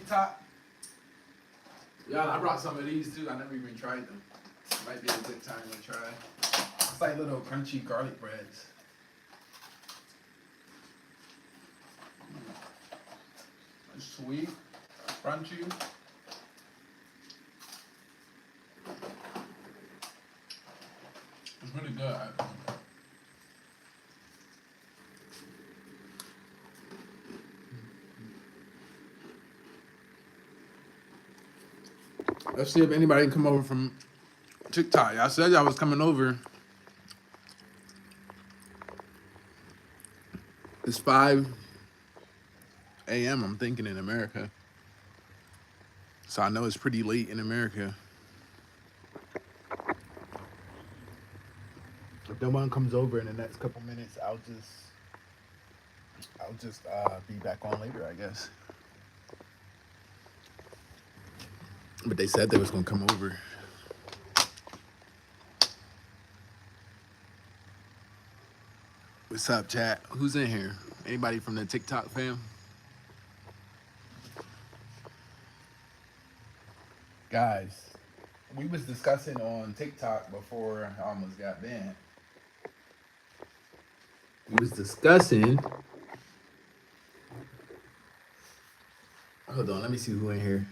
TikTok. Yeah, I brought some of these too. I never even tried them. Might be a good time to try. It's like little crunchy garlic breads. It's sweet, crunchy. It's pretty good. Let's see if anybody can come over from TikTok. I said I was coming over. It's 5 a.m. I'm thinking in America. So I know it's pretty late in America. If no one comes over in the next couple minutes, I'll just be back on later, I guess. But they said they was gonna come over. What's up, chat? Who's in here? Anybody from the TikTok fam? Guys, we was discussing on TikTok before I almost got banned. We was discussing. Hold on, let me see who in here.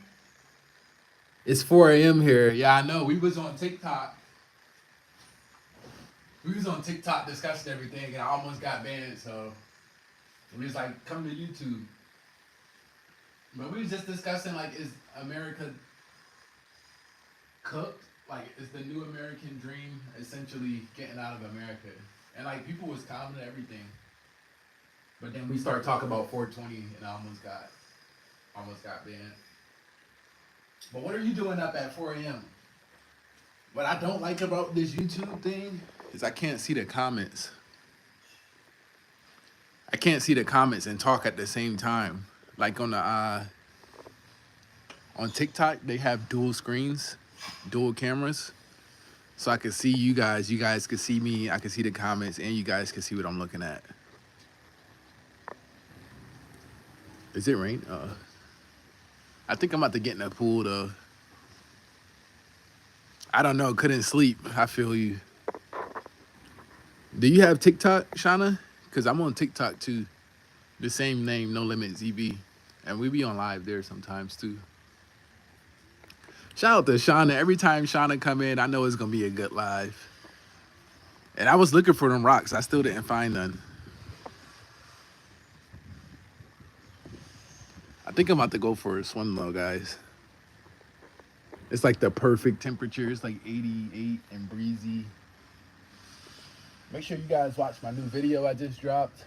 It's 4 a.m. here. Yeah, I know. We was on TikTok. We was on TikTok discussing everything, and I almost got banned. So we was like, come to YouTube. But we was just discussing, like, is America cooked? Like, is the new American dream essentially getting out of America? And like, people was commenting everything. But then we started talking about 420, and I almost got banned. But what are you doing up at 4 a.m.? What I don't like about this YouTube thing is I can't see the comments. I can't see the comments and talk at the same time. Like on TikTok, they have dual screens, dual cameras. So I can see you guys can see me, I can see the comments, and you guys can see what I'm looking at. Is it rain? I think I'm about to get in the pool though. I don't know, couldn't sleep. I feel you. Do you have TikTok, Shauna? Because I'm on TikTok too. The same name, No Limits EV. And we be on live there sometimes too. Shout out to Shauna. Every time Shauna come in, I know it's gonna be a good live. And I was looking for them rocks. I still didn't find none. I think I'm about to go for a swim though, guys. It's like the perfect temperature. It's like 88 and breezy. Make sure you guys watch my new video I just dropped.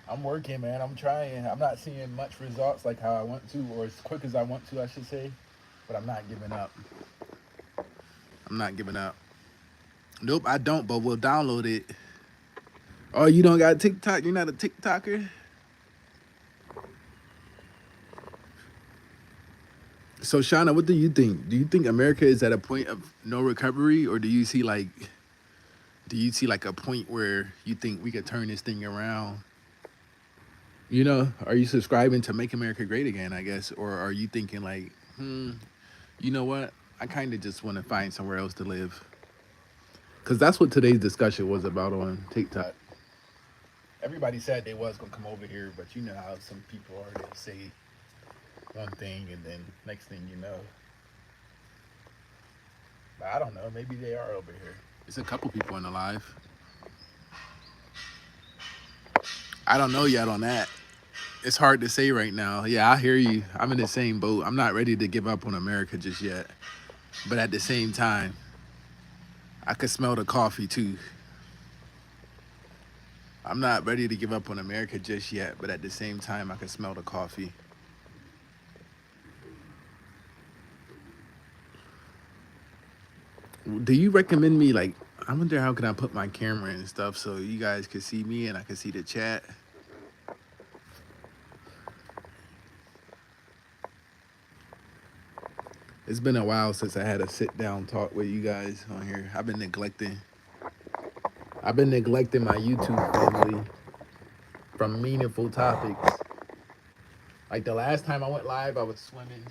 I'm working, man. I'm trying. I'm not seeing much results like how I want to, or as quick as I want to, I should say. But I'm not giving up. I'm not giving up. Nope, I don't, but we'll download it. Oh, you don't got TikTok? You're not a TikToker? So, Shauna, what do you think? Do you think America is at a point of no recovery, or do you see like a point where you think we could turn this thing around? You know, are you subscribing to Make America Great Again, I guess? Or are you thinking like, you know what? I kind of just want to find somewhere else to live. Because that's what today's discussion was about on TikTok. Everybody said they was going to come over here, but you know how some people are. They say one thing and then next thing you know. But I don't know. Maybe they are over here. There's a couple people in the live. I don't know yet on that. It's hard to say right now. Yeah, I hear you. I'm in the same boat. I'm not ready to give up on America just yet. But at the same time, I could smell the coffee too. I'm not ready to give up on America just yet, but at the same time, I can smell the coffee. Do you recommend me, like, I wonder how can I put my camera and stuff so you guys can see me and I can see the chat? It's been a while since I had a sit down talk with you guys on here. I've been neglecting my YouTube family from meaningful topics. Like the last time I went live, I was swimming.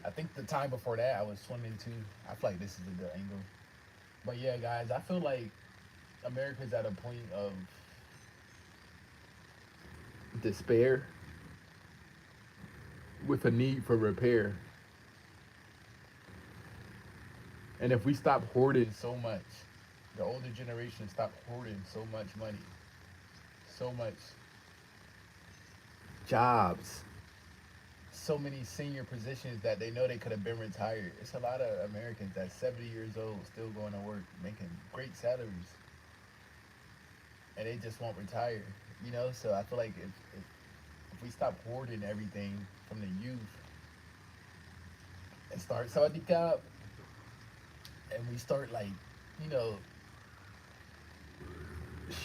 I think the time before that, I was swimming too. I feel like this is a good angle. But yeah, guys, I feel like America's at a point of despair with a need for repair. And if we stop hoarding so much, the older generation stop hoarding so much money, so much jobs, so many senior positions that they know they could have been retired. It's a lot of Americans that's 70 years old still going to work, making great salaries, and they just won't retire. You know, so I feel like if we stop hoarding everything from the youth and start so and we start like, you know,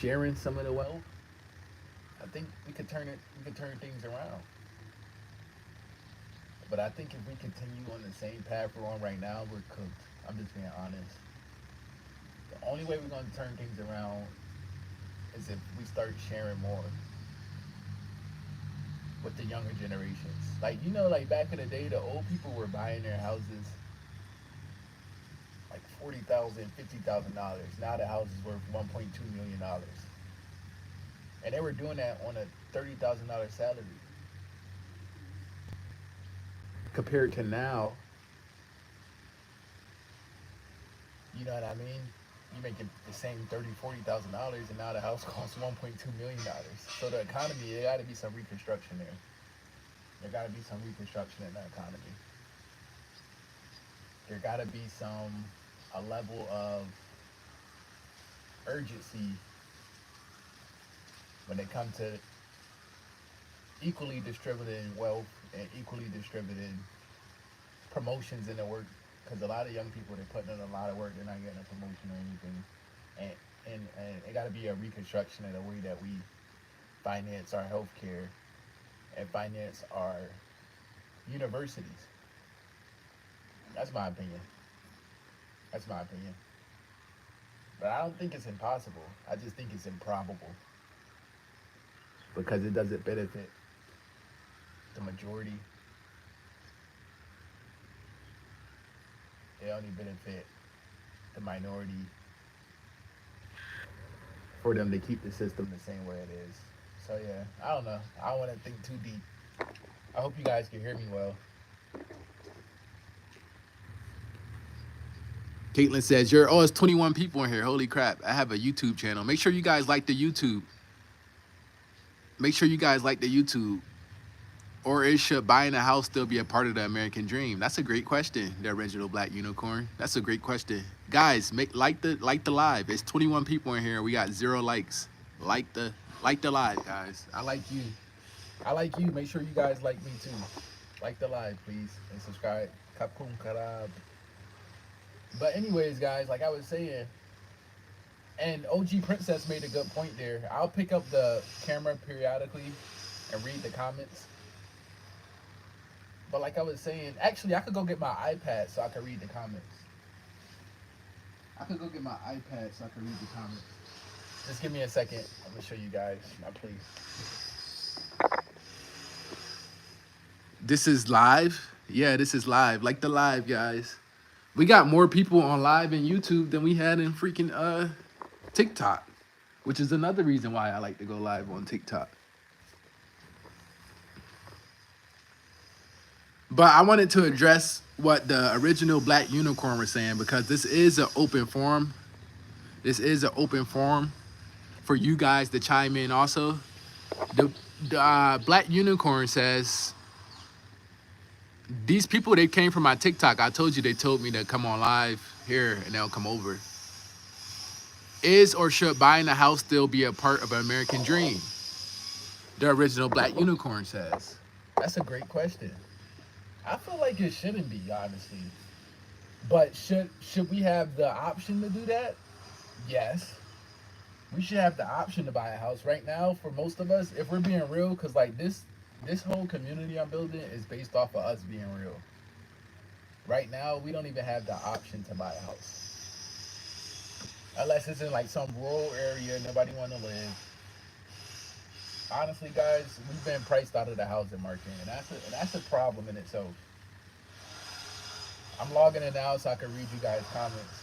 sharing some of the wealth, I think we could turn things around. But I think if we continue on the same path we're on right now, we're cooked. I'm just being honest. The only way we're gonna turn things around is if we start sharing more with the younger generations. Like, you know, like back in the day, the old people were buying their houses like $40,000, $50,000. Now the house is worth $1.2 million, and they were doing that on a $30,000 salary. Compared to now, you know what I mean? You making the same $30,000, $40,000, and now the house costs $1.2 million. So the economy, there got to be some reconstruction there. There got to be some reconstruction in the economy. There got to be a level of urgency when it comes to equally distributing wealth and equally distributing promotions in the work. Because a lot of young people, they're putting in a lot of work, they're not getting a promotion or anything. And it got to be a reconstruction of the way that we finance our healthcare and finance our universities. That's my opinion. That's my opinion. But I don't think it's impossible. I just think it's improbable because it doesn't benefit the majority. It only benefit the minority for them to keep the system the same way it is. So yeah, I don't know. I don't want to think too deep. I hope you guys can hear me well. Caitlin says, it's 21 people in here. Holy crap. I have a YouTube channel. Make sure you guys like the YouTube. Make sure you guys like the YouTube. Or is should buying a house still be a part of the American dream? That's a great question, the original Black Unicorn. That's a great question. Guys, like the live. It's 21 people in here. We got 0 likes. Like the live, guys. I like you. I like you. Make sure you guys like me too. Like the live, please. And subscribe. Kapkum karab. But anyways, guys, like I was saying, and OG Princess made a good point there. I'll pick up the camera periodically and read the comments. But like I was saying, actually, I could go get my iPad so I can read the comments. I could go get my iPad so I can read the comments. Just give me a second. I'm going to show you guys my place. This is live? Yeah, this is live. Like the live, guys. We got more people on live in YouTube than we had in freaking TikTok, which is another reason why I like to go live on TikTok. But I wanted to address what the original Black Unicorn was saying, because this is an open forum. This is an open forum for you guys to chime in also. The Black Unicorn says, these people, they came from my TikTok. I told you they told me to come on live here and they'll come over. Is or should buying a house still be a part of an American dream? The original Black Unicorn says. That's a great question. I feel like it shouldn't be, honestly. But should we have the option to do that? Yes. We should have the option to buy a house right now. For most of us, if we're being real, because like this whole community I'm building is based off of us being real. Right now, we don't even have the option to buy a house. Unless it's in like some rural area nobody want to live. Honestly, guys, we've been priced out of the housing market, and that's a problem in itself. I'm logging in now so I can read you guys' comments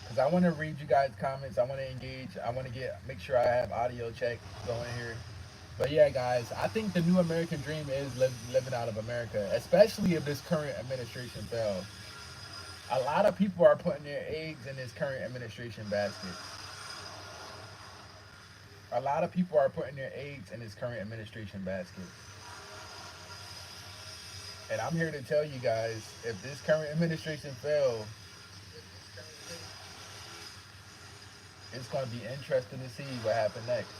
because I want to read you guys' comments. I want to engage. I want to make sure I have audio check going here. But yeah, guys, I think the new American dream is living out of America, especially if this current administration fails. A lot of people are putting their eggs in this current administration basket. A lot of people are putting their eggs in this current administration basket. And I'm here to tell you guys, if this current administration fails, it's going to be interesting to see what happens next.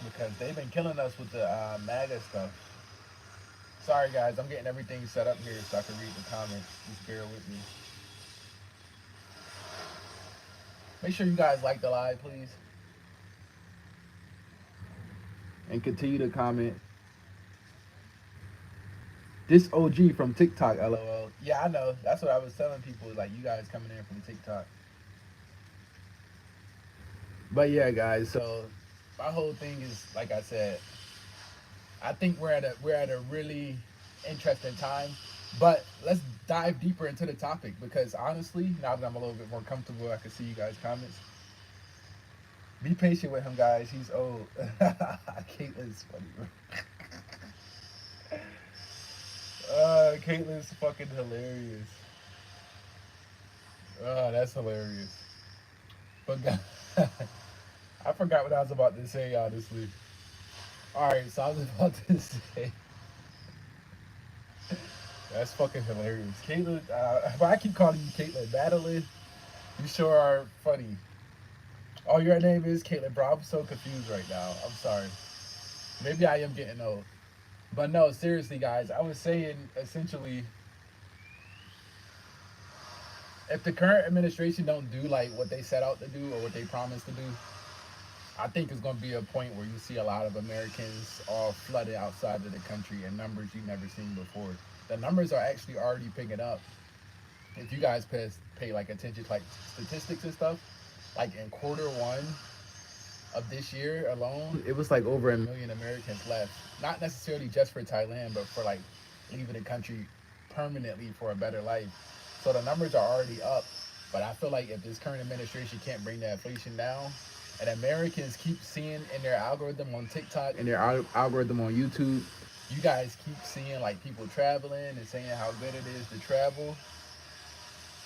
Because they've been killing us with the MAGA stuff. Sorry, guys, I'm getting everything set up here so I can read the comments. Just bear with me. Make sure you guys like the live, please. And continue to comment. This OG from TikTok, LOL. Yeah, I know. That's what I was telling people. Like, you guys coming in from TikTok. But yeah, guys. So my whole thing is, like I said, I think we're at a really interesting time. But let's dive deeper into the topic because honestly, now that I'm a little bit more comfortable, I can see you guys' comments. Be patient with him, guys. He's old. Caitlin's funny, bro. Caitlin's fucking hilarious. That's hilarious. But I forgot what I was about to say, honestly. Alright, so I was about to say that's fucking hilarious. Caitlin, but I keep calling you Caitlin. Madeline, you sure are funny. Oh, your name is Caitlin, bro. I'm so confused right now. I'm sorry. Maybe I am getting old. But no, seriously, guys, I was saying essentially, if the current administration don't do like what they set out to do or what they promised to do, I think it's going to be a point where you see a lot of Americans all flooded outside of the country in numbers you've never seen before. The numbers are actually already picking up. If you guys pay like attention to like statistics and stuff, like in quarter 1 of this year alone, it was like over 1 million Americans left. Not necessarily just for Thailand, but for like leaving the country permanently for a better life. So the numbers are already up. But I feel like if this current administration can't bring the inflation down, and Americans keep seeing in their algorithm on TikTok and their algorithm on YouTube, you guys keep seeing like people traveling and saying how good it is to travel.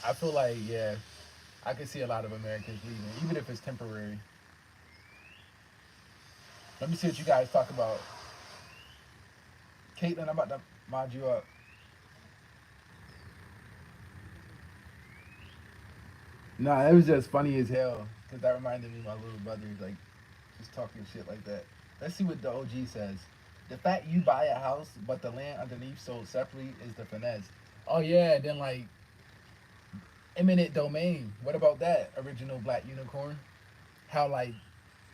I feel like, yeah, I can see a lot of Americans leaving, even if it's temporary. Let me see what you guys talk about. Caitlin, I'm about to mod you up. Nah, it was just funny as hell because that reminded me of my little brother, like just talking shit like that. Let's see what the OG says. The fact you buy a house but the land underneath sold separately is the finesse. Oh yeah, then like eminent domain. What about that? Original Black Unicorn. How like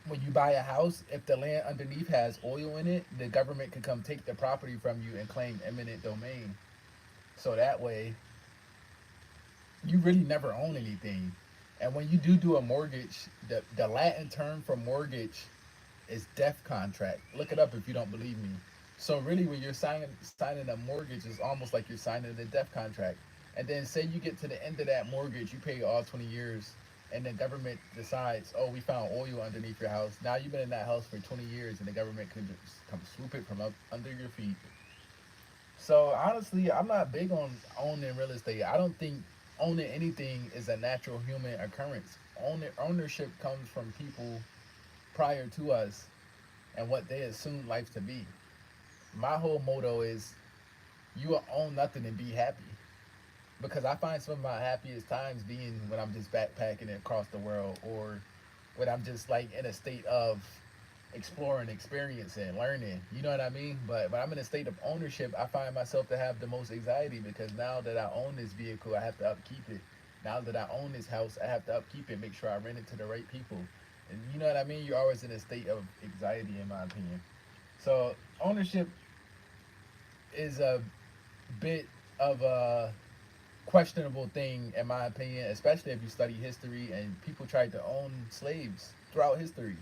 when you buy a house, if the land underneath has oil in it, the government can come take the property from you and claim eminent domain. So that way, you really never own anything. And when you do a mortgage, the Latin term for mortgage is death contract. Look it up if you don't believe me. So really, when you're signing a mortgage, it's almost like you're signing a death contract. And then say you get to the end of that mortgage, you pay all 20 years, and the government decides, oh, we found oil underneath your house. Now you've been in that house for 20 years, and the government could just come swoop it from up under your feet. So honestly, I'm not big on owning real estate. I don't think owning anything is a natural human occurrence. Ownership comes from people prior to us and what they assume life to be. My whole motto is you will own nothing and be happy. Because I find some of my happiest times being when I'm just backpacking across the world or when I'm just like in a state of exploring, experiencing, learning. You know what I mean? But when I'm in a state of ownership, I find myself to have the most anxiety because now that I own this vehicle, I have to upkeep it. Now that I own this house, I have to upkeep it, make sure I rent it to the right people. And you know what I mean? You're always in a state of anxiety, in my opinion. So ownership is a bit of a questionable thing, in my opinion, especially if you study history and people tried to own slaves throughout history.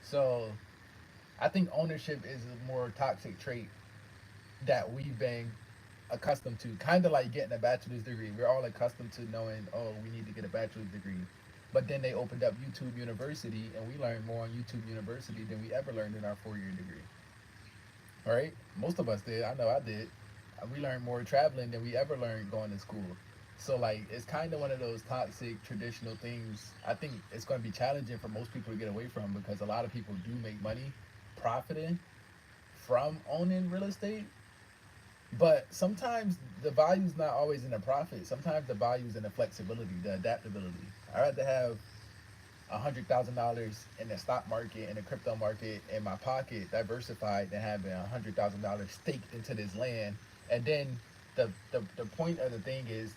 So I think ownership is a more toxic trait that we've been accustomed to. Kind of like getting a bachelor's degree. We're all accustomed to knowing, oh, we need to get a bachelor's degree. But then they opened up YouTube University, and we learned more on YouTube University than we ever learned in our 4 year degree. Right? Most of us did. I know I did. We learned more traveling than we ever learned going to school. So like it's kind of one of those toxic traditional things. I think it's going to be challenging for most people to get away from because a lot of people do make money profiting from owning real estate. But sometimes the value is not always in the profit. Sometimes the value is in the flexibility, the adaptability. I'd rather have $100,000 in the stock market and the crypto market in my pocket, diversified, than having $100,000 staked into this land. And then the point of the thing is,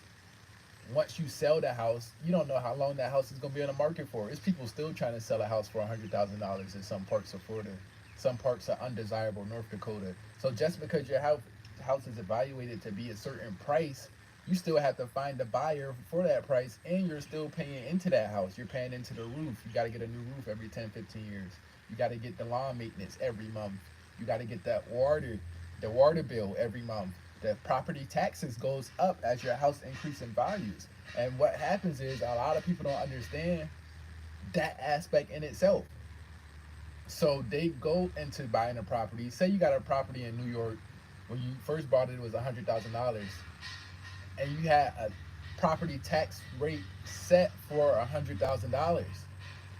once you sell the house, you don't know how long that house is going to be on the market for. It's people still trying to sell a house for $100,000 in some parts of Florida, some parts of undesirable North Dakota. So just because your house is evaluated to be a certain price, you still have to find a buyer for that price, and you're still paying into that house. You're paying into the roof. You got to get a new roof every 10, 15 years. You got to get the lawn maintenance every month. You got to get that the water bill every month. The property taxes goes up as your house increases in values. And what happens is a lot of people don't understand that aspect in itself. So they go into buying a property. Say you got a property in New York. When you first bought it, it was $100,000, and you had a property tax rate set for $100,000.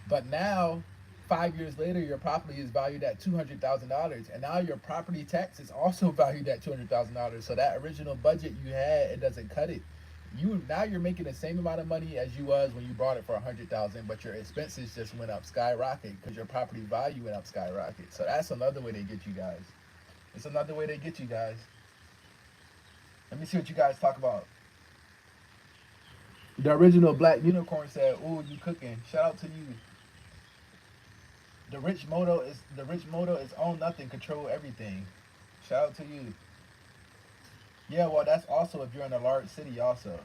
But now, 5 years later, your property is valued at $200,000, and now your property tax is also valued at $200,000. So that original budget you had, it doesn't cut it. You now you're making the same amount of money as you was when you bought it for 100,000, but your expenses just went up skyrocket because your property value went up skyrocket. So that's another way they get you guys. It's another way they get you guys. Let me see what you guys talk about. The original Black Unicorn said, "Ooh, you cooking? Shout out to you." The rich motto is own nothing, control everything. Shout out to you. Yeah, well, that's also if you're in a large city, also.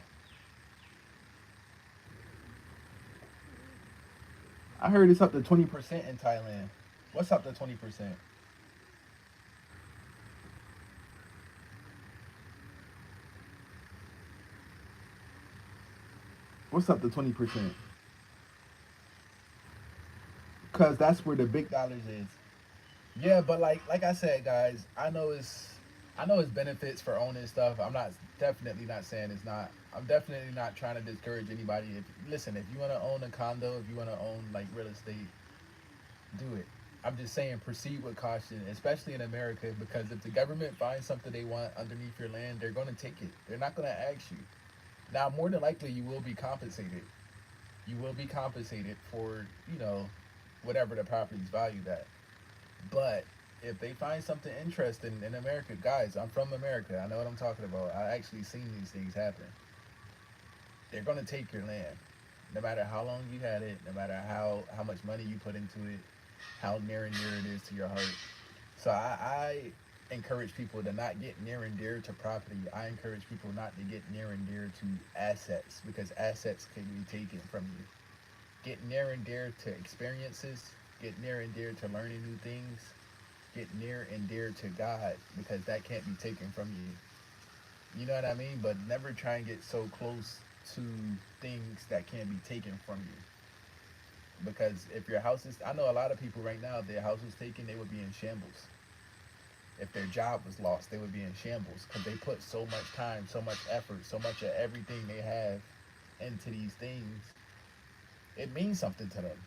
I heard it's up to 20% in Thailand. What's up to 20%? What's up to 20%? Cause that's where the big dollars is. Yeah, but like I said, guys, I know it's benefits for owning stuff. I'm not definitely not saying it's not. I'm definitely not trying to discourage anybody. If listen, if you want to own a condo, if you want to own like real estate, do it. I'm just saying proceed with caution, especially in America, because if the government finds something they want underneath your land, they're going to take it. They're not going to ask you. Now, more than likely, you will be compensated. You will be compensated for whatever the property's valued at. But if they find something interesting in America, guys, I'm from America. I know what I'm talking about. I actually seen these things happen. They're gonna take your land, no matter how long you had it, no matter how much money you put into it, how near and dear it is to your heart. So I encourage people to not get near and dear to property. I encourage people not to get near and dear to assets because assets can be taken from you. Get near and dear to experiences. Get near and dear to learning new things. Get near and dear to God because that can't be taken from you. You know what I mean? But never try and get so close to things that can't be taken from you. Because if your house is, I know a lot of people right now, if their house was taken, they would be in shambles. If their job was lost, they would be in shambles because they put so much time, so much effort, so much of everything they have into these things. It means something to them.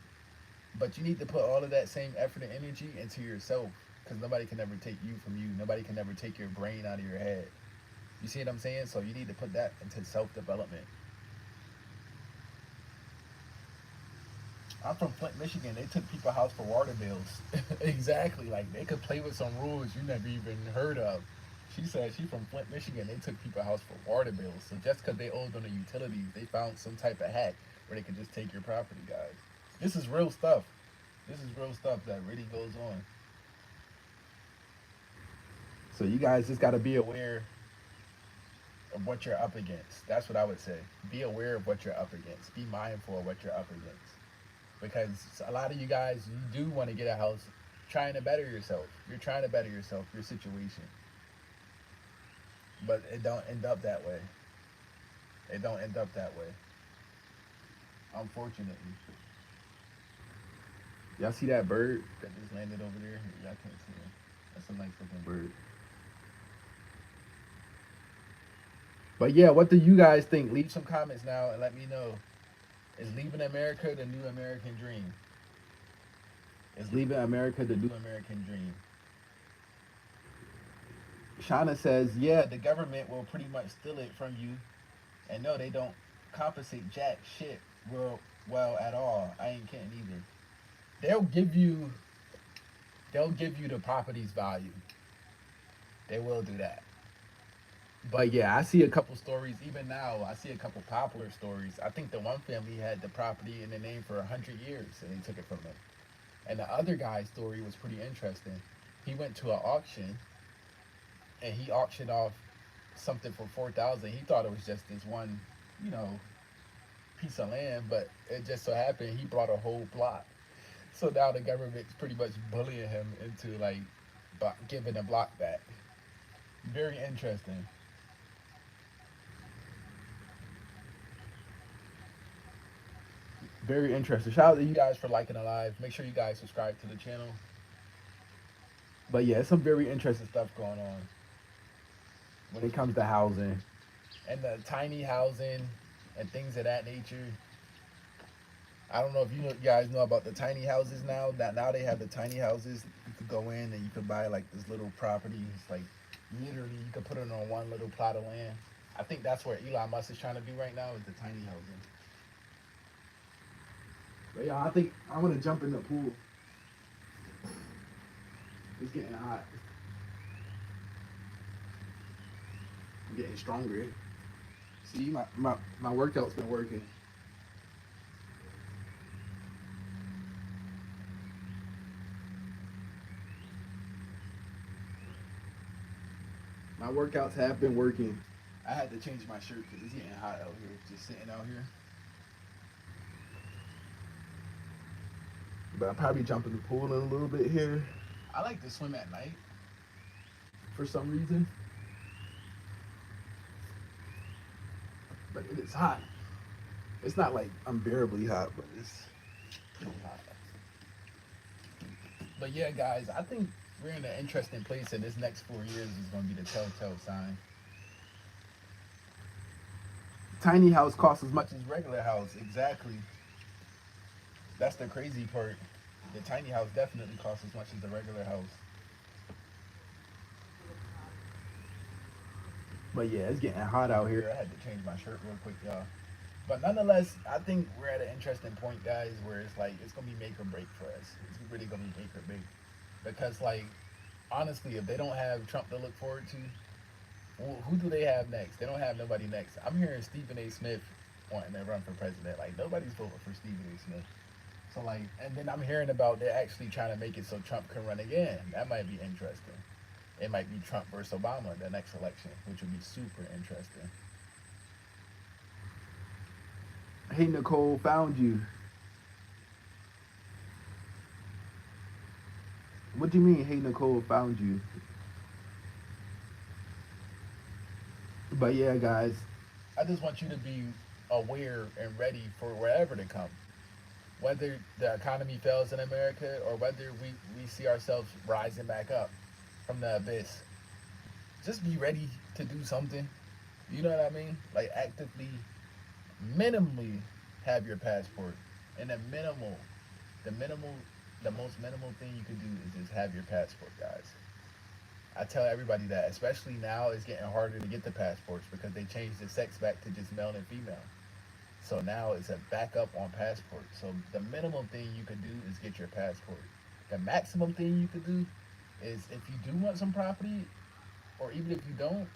But you need to put all of that same effort and energy into yourself because nobody can ever take you from you. Nobody can ever take your brain out of your head. You see what I'm saying? So you need to put that into self development. I'm from Flint, Michigan. They took people's house for water bills. Exactly. Like they could play with some rules you never even heard of. She said she's from Flint, Michigan. They took people's house for water bills. So just because they owed on the utilities, they found some type of hack where they could just take your property, guys. This is real stuff. This is real stuff that really goes on. So you guys just got to be aware. of what you're up against. That's what I would say. Be aware of what you're up against. Be mindful of what you're up against. Because a lot of you guys, you do want to get a house trying to better yourself. You're trying to better yourself, your situation. But it don't end up that way. It don't end up that way. Unfortunately. Y'all see that bird that just landed over there? Y'all can't see him. That's a nice looking bird. But yeah, what do you guys think? Leave some comments now and let me know. Is leaving America the new American dream? Is leaving America the new American dream? Shauna says, yeah, the government will pretty much steal it from you. And no, they don't compensate jack shit well at all. I ain't kidding either. They'll give you they'll give you the property's value. They will do that. But yeah, I see a couple stories. Even now, I see a couple popular stories. I think the one family had the property in the name for 100 years, and they took it from them. And the other guy's story was pretty interesting. He went to an auction, and he auctioned off something for 4,000. He thought it was just this one, you know, piece of land, but it just so happened he brought a whole block. So now the government's pretty much bullying him into like giving the block back. Very interesting. Very interesting. Shout out to you guys for liking the live. Make sure you guys subscribe to the channel. But yeah, some very interesting stuff going on when it comes to housing and the tiny housing and things of that nature. I don't know if you guys know about the tiny houses now. That now they have the tiny houses. You could go in and you could buy like this little property. It's like literally you could put it on one little plot of land. I think that's what Elon Musk is trying to do right now is the tiny housing. But yeah, I think I want to jump in the pool. It's getting hot. I'm getting stronger. See, my workout's been working. My workouts have been working. I had to change my shirt because it's getting hot out here, just sitting out here. But I'll probably jump in the pool in a little bit here. I like to swim at night for some reason. But it is hot. It's not like unbearably hot, but it's hot. But yeah, guys, I think we're in an interesting place, and this next 4 years is going to be the telltale sign. Tiny house costs as much as regular house. Exactly. That's the crazy part. The tiny house definitely costs as much as the regular house. But yeah, it's getting hot out here. I had to change my shirt real quick, y'all. But nonetheless, I think we're at an interesting point, guys, where it's like it's gonna be make or break for us. It's really gonna be make or break. Because like honestly, if they don't have Trump to look forward to, who do they have next? They don't have nobody next. I'm hearing Stephen A. Smith wanting to run for president. Like nobody's voting for Stephen A. Smith. So like, and then I'm hearing about they're actually trying to make it so Trump can run again. That might be interesting. It might be Trump versus Obama the next election, which would be super interesting. Hey Nicole, found you. What do you mean? Hey Nicole, found you. But yeah, guys, I just want you to be aware and ready for wherever to come. Whether the economy fails in America or whether we see ourselves rising back up from the abyss. Just be ready to do something. You know what I mean? Like actively, minimally have your passport. And the minimal, the most minimal thing you can do is just have your passport, guys. I tell everybody that, especially now, it's getting harder to get the passports because they changed the sex back to just male and female. So now it's a backup on passport. So the minimum thing you can do is get your passport. The maximum thing you could do is if you do want some property, or even if you don't,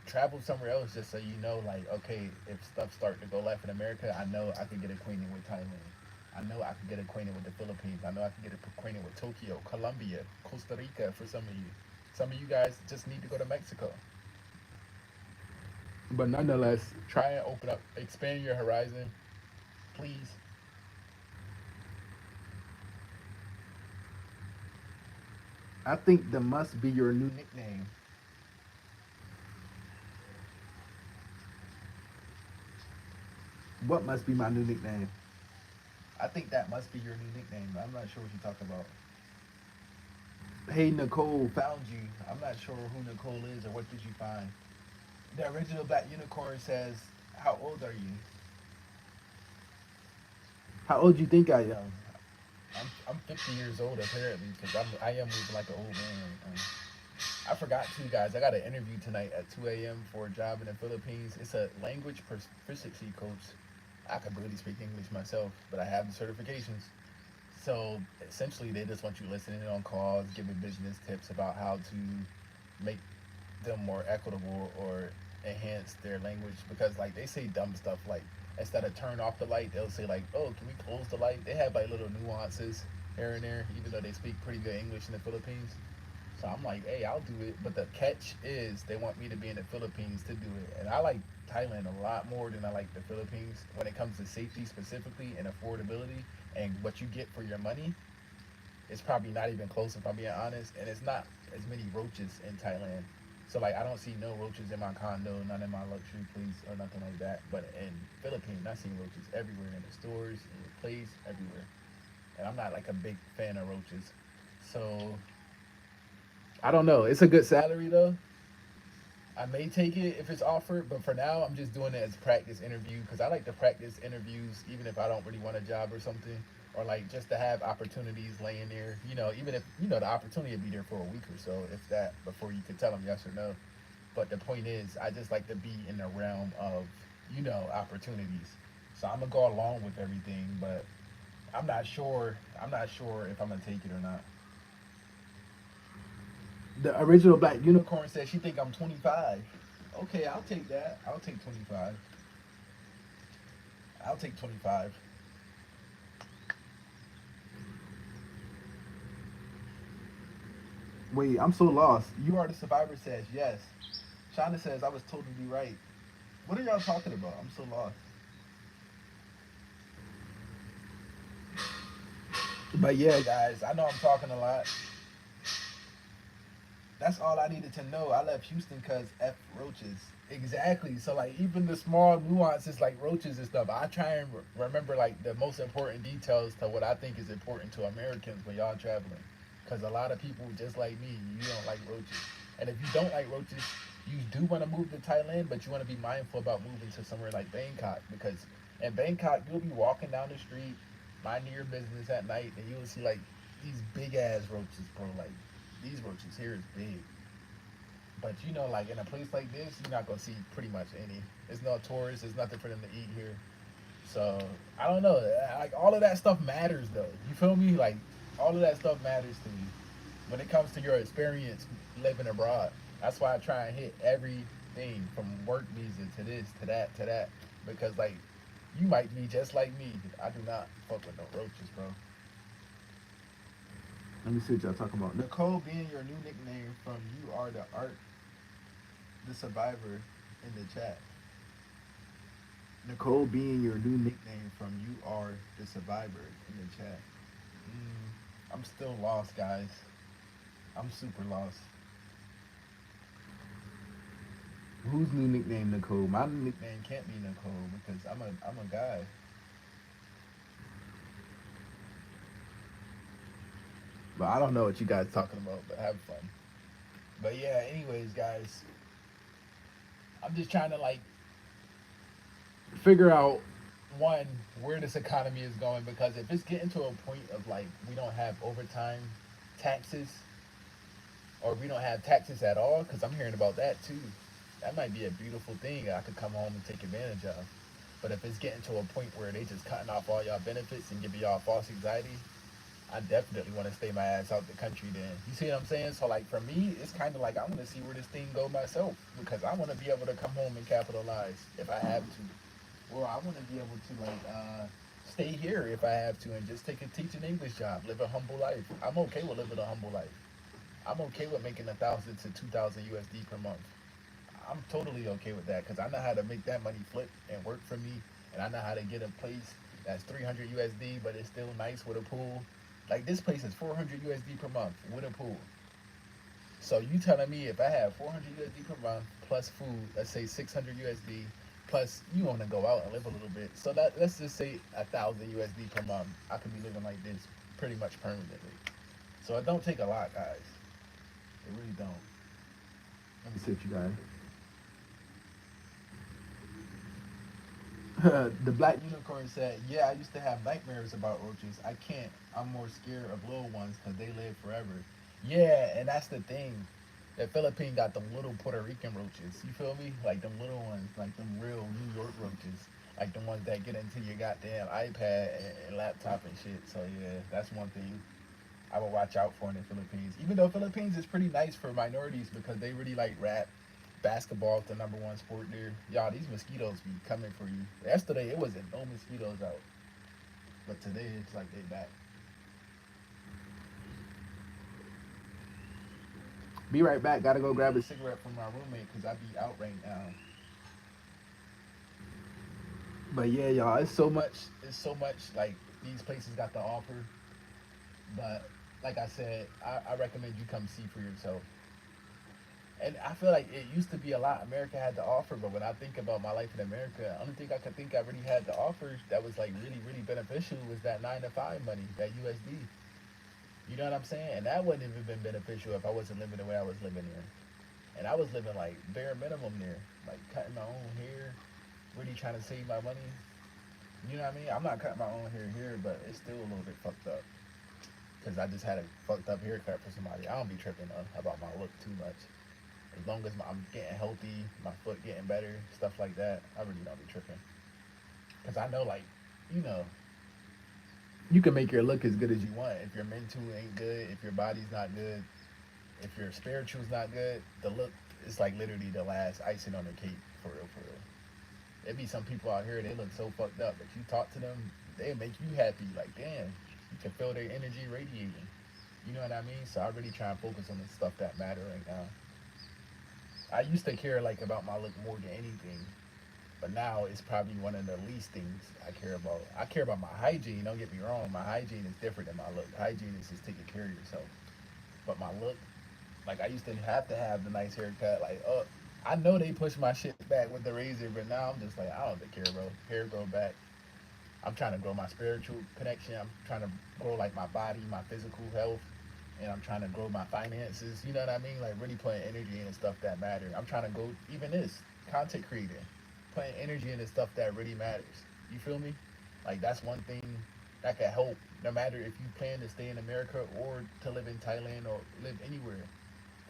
travel somewhere else just so you know, like, okay, if stuff start to go left in America, I know I can get acquainted with Thailand. I know I can get acquainted with the Philippines. I know I can get acquainted with Tokyo, Colombia, Costa Rica for some of you. Some of you guys just need to go to Mexico. But nonetheless, try and open up, expand your horizon, please. I think the must be your new nickname. What must be my new nickname? I think that must be your new nickname. I'm not sure what you're talking about. Hey, Nicole, found you. I'm not sure who Nicole is or what did you find. The original Black Unicorn says, "How old are you? How old do you think I am?" I'm 50 years old apparently because I am moving like an old man. I forgot too, guys. I got an interview tonight at 2 a.m. for a job in the Philippines. It's a language proficiency coach. I can barely speak English myself, but I have the certifications. So essentially, they just want you listening in on calls, giving business tips about how to make them more equitable or enhance their language. Because like they say dumb stuff like instead of turn off the light, they'll say like, "Oh, can we close the light?" They have like little nuances here and there, even though they speak pretty good English in the Philippines. So I'm like, hey, I'll do it. But the catch is they want me to be in the Philippines to do it. And I like Thailand a lot more than I like the Philippines when it comes to safety specifically and affordability and what you get for your money. It's probably not even close if I'm being honest. And it's not as many roaches in Thailand. So like I don't see no roaches in my condo, none in my luxury place or nothing like that. But in Philippines, I see roaches everywhere in the stores, in your place, everywhere. And I'm not like a big fan of roaches. So I don't know. It's a good salary though. I may take it if it's offered, but for now, I'm just doing it as practice interview because I like to practice interviews even if I don't really want a job or something, or like just to have opportunities laying there. You know, even if the opportunity will be there for a week or so, if that, before you can tell them yes or no. But the point is, I just like to be in the realm of opportunities. So I'm gonna go along with everything, but I'm not sure. I'm not sure if I'm gonna take it or not. The original Black Unicorn said she think I'm 25. Okay, I'll take that. I'll take 25. I'll take 25. Wait, I'm so lost. You are the survivor says yes. Shonda says I was told to be right. What are y'all talking about? I'm so lost. But yeah, guys, I know I'm talking a lot. That's all I needed to know. I left Houston because F roaches. Exactly. So like even the small nuances like roaches and stuff, I try and remember like the most important details to what I think is important to Americans when y'all traveling. Because a lot of people just like me, you don't like roaches. And if you don't like roaches, you do want to move to Thailand, but you want to be mindful about moving to somewhere like Bangkok because in Bangkok you'll be walking down the street, minding your business at night, and you'll see like these big ass roaches, bro. Like these roaches here is big. But like in a place like this, you're not gonna see pretty much any. There's no tourists. There's nothing for them to eat here. So I don't know. Like all of that stuff matters, though. You feel me? Like all of that stuff matters to me when it comes to your experience living abroad. That's why I try and hit everything from work visa to this, to that, to that. Because like you might be just like me. I do not fuck with no roaches, bro. Let me see what y'all talking about. Nicole being your new nickname from You Are the Art, the Survivor in the chat. Nicole being your new nickname from You Are the Survivor in the chat. I'm still lost, guys. I'm super lost. Whose new nickname Nicole? My new nickname can't be Nicole because I'm a guy. But I don't know what you guys talking about, but have fun. But yeah, anyways, guys, I'm just trying to like figure out one where this economy is going because if it's getting to a point of like we don't have overtime taxes or we don't have taxes at all because I'm hearing about that too. That might be a beautiful thing I could come home and take advantage of. But if it's getting to a point where they just cutting off all y'all benefits and giving y'all false anxiety, I definitely want to stay my ass out the country then. You see what I'm saying? So like for me, it's kind of like I want to see where this thing go myself because I want to be able to come home and capitalize if I have to. Or I want to be able to like stay here if I have to and just take a teaching English job, live a humble life. I'm okay with living a humble life. I'm okay with making 1,000 to 2,000 USD per month. I'm totally okay with that because I know how to make that money flip and work for me, and I know how to get a place that's 300 USD, but it's still nice with a pool. Like this place is 400 USD per month with a pool. So you telling me if I have 400 USD per month plus food, let's say 600 USD plus you want to go out and live a little bit. So that let's just say 1,000 USD per month. I could be living like this pretty much permanently. So it don't take a lot, guys. It really don't. Let me see what you got. The Black Unicorn said, "Yeah, I used to have nightmares about roaches. I can't. I'm more scared of little ones because they live forever." Yeah, and that's the thing. The Philippines got them little Puerto Rican roaches. You feel me? Like them little ones, like them real New York roaches, like the ones that get into your goddamn iPad and laptop and shit. So yeah, that's one thing I would watch out for in the Philippines. Even though Philippines is pretty nice for minorities because they really like rap. Basketball is the number one sport there. Y'all, these mosquitoes be coming for you. Yesterday it wasn't no mosquitoes out, but today it's like they back. Be right back. Gotta go grab a cigarette from my roommate because I be out right now. But yeah, y'all, it's so much. It's so much like these places got to offer. But like I said, I recommend you come see for yourself. And I feel like it used to be a lot America had to offer, but when I think about my life in America, the only thing I could think I really had to offer that was like really, really beneficial was that 9 to 5 money, that USD. You know what I'm saying? And that wouldn't even been beneficial if I wasn't living the way I was living there. And I was living like bare minimum there, like cutting my own hair, really trying to save my money. You know what I mean? I'm not cutting my own hair here, but it's still a little bit fucked up because I just had a fucked up haircut for somebody. I don't be tripping about my look too much. As long as I'm getting healthy, my foot getting better, stuff like that, I really don't be tripping. Because I know, like, you know, you can make your look as good as you want. If your mental ain't good, if your body's not good, if your spiritual's not good, the look is like literally the last icing on the cake, for real, for real. There be some people out here, they look so fucked up, but you talk to them, they make you happy. Like, damn, you can feel their energy radiating. You know what I mean? So I really try and focus on the stuff that matter right now. I used to care like about my look more than anything, but now it's probably one of the least things I care about. I care about my hygiene. Don't get me wrong, my hygiene is different than my look. Hygiene is just taking care of yourself. But my look, like I used to have the nice haircut. Like, oh, I know they push my shit back with the razor, but now I'm just like, I don't care, bro. Hair grow back. I'm trying to grow my spiritual connection. I'm trying to grow like my body, my physical health, and I'm trying to grow my finances. You know what I mean? Like really putting energy into stuff that matter. I'm trying to go even this content creating, putting energy into stuff that really matters. You feel me? Like that's one thing that can help. No matter if you plan to stay in America or to live in Thailand or live anywhere,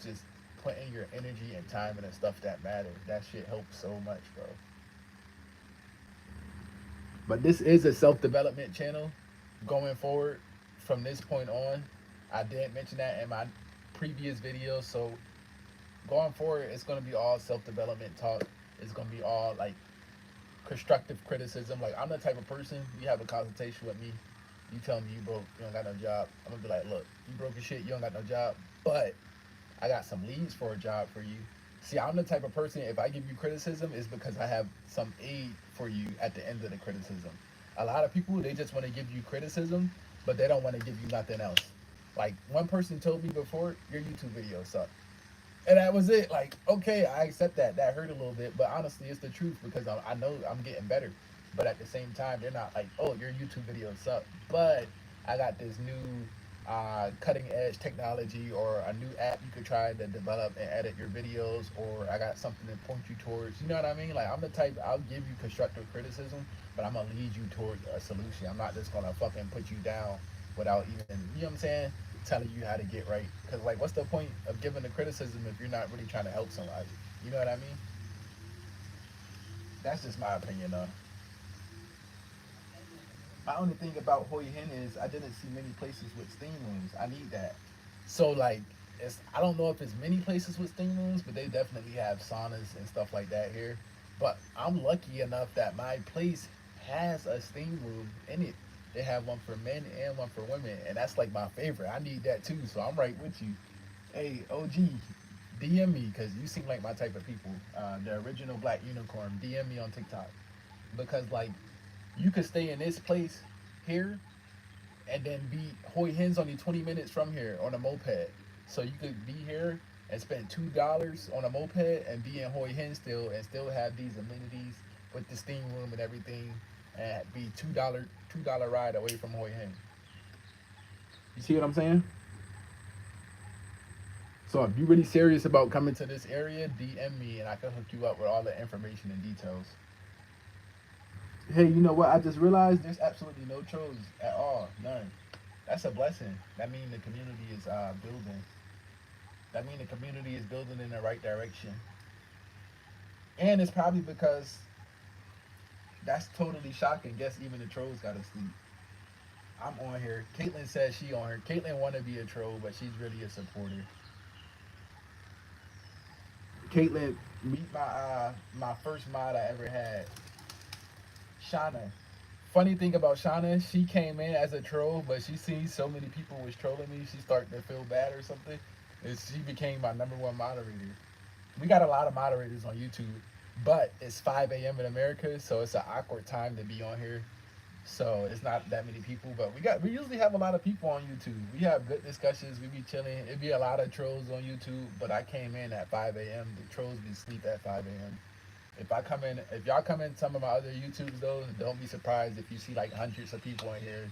just putting your energy and time into stuff that matter. That shit helps so much, bro. But this is a self development channel going forward from this point on. I did mention that in my previous videos. So going forward, it's going to be all self development talk. It's going to be all like constructive criticism. Like, I'm the type of person, you have a consultation with me, you tell me you broke, you don't got no job. I'm going to be like, look, you broke your shit, you don't got no job. But I got some leads for a job for you. See, I'm the type of person, if I give you criticism, it's because I have some aid for you at the end of the criticism. A lot of people, they just want to give you criticism, but they don't want to give you nothing else. Like, one person told me before, your YouTube videos suck. And that was it. Like, okay, I accept that. That hurt a little bit, but honestly, it's the truth because I know I'm getting better. But at the same time, they're not like, oh, your YouTube videos suck. But I got this new cutting edge technology or a new app you could try to develop and edit your videos, or I got something to point you towards. You know what I mean? Like, I'm the type, I'll give you constructive criticism, but I'm gonna lead you towards a solution. I'm not just gonna fucking put you down without even, you know what I'm saying? Telling you how to get right. Because, like, what's the point of giving the criticism if you're not really trying to help somebody? You know what I mean? That's just my opinion, though. My only thing about Hoi Hin is I didn't see many places with steam rooms. I need that. So, like, I don't know if it's many places with steam rooms, but they definitely have saunas and stuff like that here. But I'm lucky enough that my place has a steam room in it. They have one for men and one for women, and that's like my favorite. I need that too, so I'm right with you. Hey, OG, DM me because you seem like my type of people. The original Black Unicorn. DM me on TikTok because like you could stay in this place here and then be Hoi Hin's only 20 minutes from here on a moped. So you could be here and spend $2 on a moped and be in Hoi Hin still and still have these amenities with the steam room and everything and be $2 ride away from Hoi Hin. You see what I'm saying? So if you're really serious about coming to this area, DM me and I can hook you up with all the information and details. Hey, you know what? I just realized there's absolutely no trolls at all. None. That's a blessing. That means the community is building. That means the community is building in the right direction. And it's probably because that's totally shocking. Guess even the trolls gotta sleep. I'm on here. Caitlin says she on here. Caitlin wanna be a troll, but she's really a supporter. Caitlin, meet my first mod I ever had, Shauna. Funny thing about Shauna, she came in as a troll, but she seen so many people was trolling me, she started to feel bad or something, and she became my number one moderator. We got a lot of moderators on YouTube, but it's 5 a.m. in America, so it's an awkward time to be on here. So it's not that many people, but we usually have a lot of people on YouTube. We have good discussions. We be chilling. It'd be a lot of trolls on YouTube, but I came in at 5 a.m. The trolls be asleep at 5 a.m. If y'all come in some of my other YouTubes though, don't be surprised if you see like hundreds of people in here.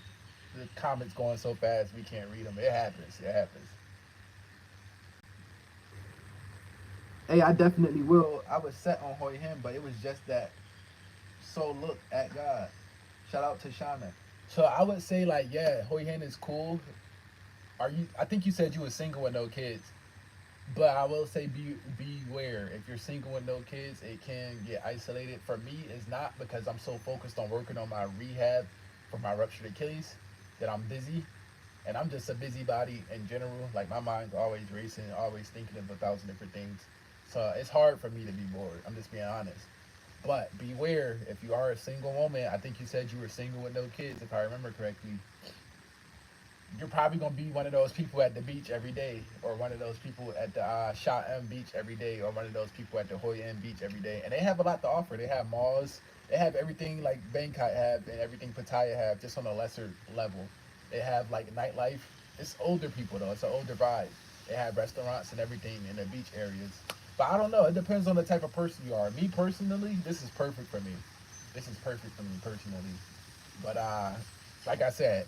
The comments going so fast we can't read them. It happens. It happens. Hey, I definitely will. I was set on Hoi Him, but it was just that. So look at God. Shout out to Shauna. So I would say like, yeah, Hoi Hin is cool. Are you? I think you said you were single with no kids. But I will say beware. If you're single with no kids, it can get isolated. For me, it's not because I'm so focused on working on my rehab for my ruptured Achilles that I'm busy. And I'm just a busybody in general. Like my mind's always racing, always thinking of 1,000 different things. So it's hard for me to be bored. I'm just being honest. But beware if you are a single woman. I think you said you were single with no kids, if I remember correctly. You're probably gonna be one of those people at the beach every day, or one of those people at the Sha M beach every day, or one of those people at the Hoi An beach every day. And they have a lot to offer. They have malls. They have everything like Bangkok have and everything Pattaya have, just on a lesser level. They have like nightlife. It's older people though. It's an older vibe. They have restaurants and everything in the beach areas. But I don't know. It depends on the type of person you are. Me personally, this is perfect for me. This is perfect for me personally. But like I said,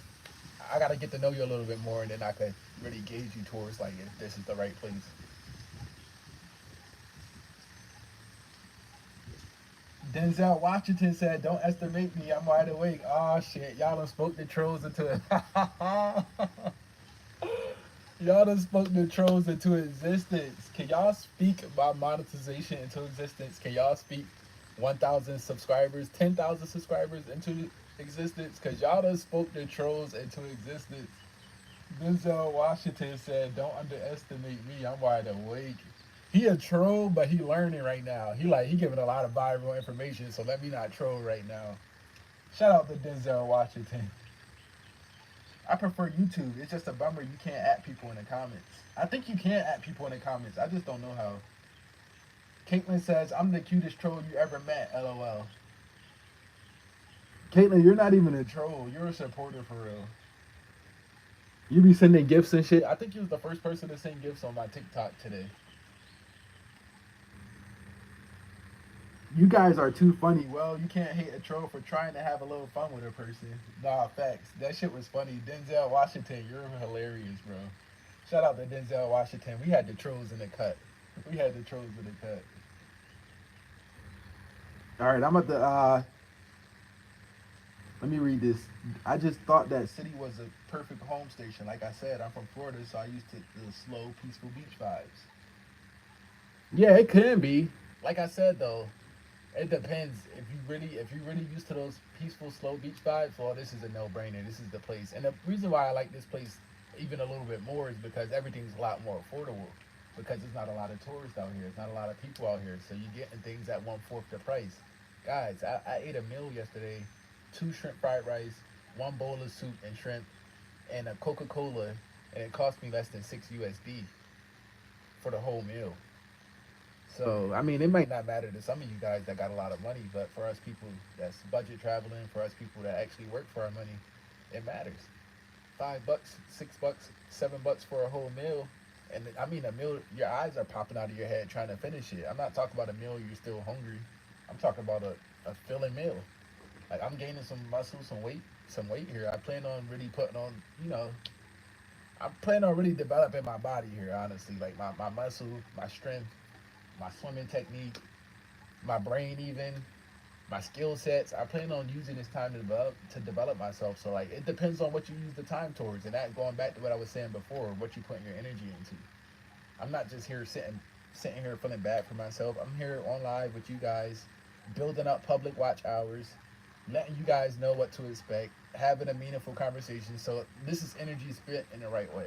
I gotta get to know you a little bit more, and then I could really gauge you towards like if this is the right place. Denzel Washington said, "Don't estimate me. I'm wide awake." Oh shit, y'all done spoke the trolls into it. Y'all done spoke the trolls into existence. Can y'all speak my monetization into existence? Can y'all speak 1,000 subscribers, 10,000 subscribers into existence? Cause y'all done spoke the trolls into existence. Denzel Washington said, "Don't underestimate me. I'm wide awake." He a troll, but he learning right now. He giving a lot of viral information, so let me not troll right now. Shout out to Denzel Washington. I prefer YouTube. It's just a bummer you can't add people in the comments. I think you can add people in the comments. I just don't know how. Caitlin says, "I'm the cutest troll you ever met." LOL. Caitlin, you're not even a troll. You're a supporter for real. You be sending gifts and shit. I think you was the first person to send gifts on my TikTok today. You guys are too funny. Well, you can't hate a troll for trying to have a little fun with a person. Nah, facts. That shit was funny. Denzel Washington, you're hilarious, bro. Shout out to Denzel Washington. We had the trolls in the cut. We had the trolls in the cut. All right, I'm at the. Let me read this. I just thought that city was a perfect home station. Like I said, I'm from Florida, so I used to the slow, peaceful beach vibes. Yeah, it can be. Like I said though, it depends. If you really used to those peaceful, slow beach vibes, well, this is a no brainer. This is the place. And the reason why I like this place even a little bit more is because everything's a lot more affordable. Because there's not a lot of tourists out here. There's not a lot of people out here. So you're getting things at 1/4 the price. Guys, I ate a meal yesterday, two shrimp fried rice, one bowl of soup and shrimp, and a Coca-Cola, and it cost me less than 6 USD for the whole meal. So I mean, it might not matter to some of you guys that got a lot of money, but for us people that's budget traveling, for us people that actually work for our money, it matters. $5, $6, $7 for a whole meal, and I mean a meal. Your eyes are popping out of your head trying to finish it. I'm not talking about a meal you're still hungry. I'm talking about a filling meal. Like I'm gaining some muscle, some weight here. I plan on really putting on, you know, I plan on really developing my body here. Honestly, like my muscle, my strength, my swimming technique, my brain, even my skill sets. I plan on using this time to develop myself. So like it depends on what you use the time towards, and that going back to what I was saying before, what you put your energy into. I'm not just here sitting here feeling bad for myself. I'm here on live with you guys, building up public watch hours, letting you guys know what to expect, having a meaningful conversation. So this is energy spent in the right way.